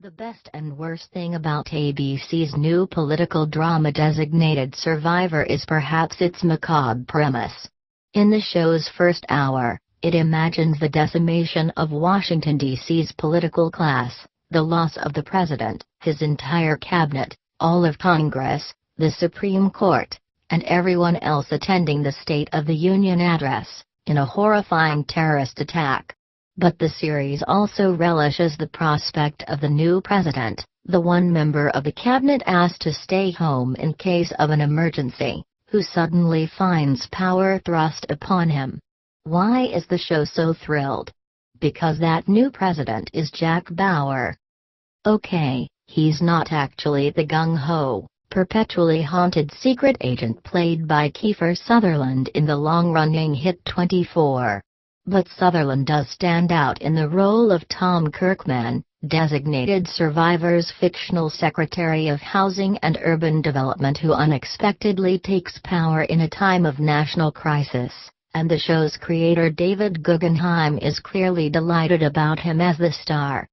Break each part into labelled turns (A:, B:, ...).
A: The best and worst thing about ABC's new political drama Designated Survivor is perhaps its macabre premise. In the show's first hour, it imagines the decimation of Washington D.C.'s political class, the loss of the president, his entire cabinet, all of Congress, the Supreme Court, and everyone else attending the State of the Union address, in a horrifying terrorist attack. But the series also relishes the prospect of the new president, the one member of the cabinet asked to stay home in case of an emergency, who suddenly finds power thrust upon him. Why is the show so thrilled? Because that new president is Jack Bauer. Okay, he's not actually the gung-ho, perpetually haunted secret agent played by Kiefer Sutherland in the long-running hit 24. But Sutherland does stand out in the role of Tom Kirkman, Designated Survivor's fictional Secretary of Housing and Urban Development who unexpectedly takes power in a time of national crisis, and the show's creator David Guggenheim is clearly delighted about him as the star.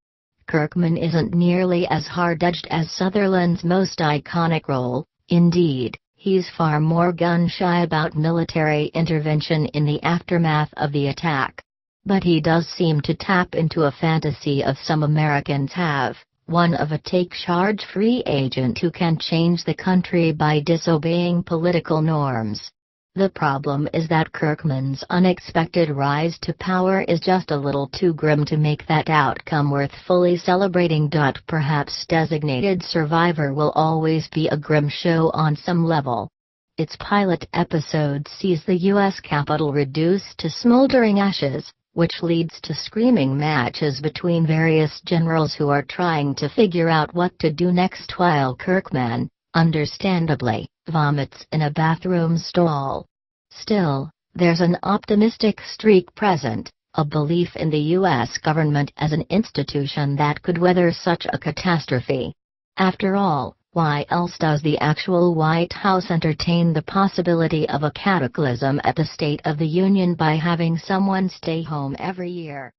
A: Kirkman isn't nearly as hard-edged as Sutherland's most iconic role, indeed. He's far more gun-shy about military intervention in the aftermath of the attack. But he does seem to tap into a fantasy of some Americans have, one of a take-charge-free agent who can change the country by disobeying political norms. The problem is that Kirkman's unexpected rise to power is just a little too grim to make that outcome worth fully celebrating. Perhaps Designated Survivor will always be a grim show on some level. Its pilot episode sees the U.S. Capitol reduced to smoldering ashes, which leads to screaming matches between various generals who are trying to figure out what to do next while Kirkman, understandably, vomits in a bathroom stall. Still, there's an optimistic streak present, a belief in the U.S. government as an institution that could weather such a catastrophe. After all, why else does the actual White House entertain the possibility of a cataclysm at the State of the Union by having someone stay home every year?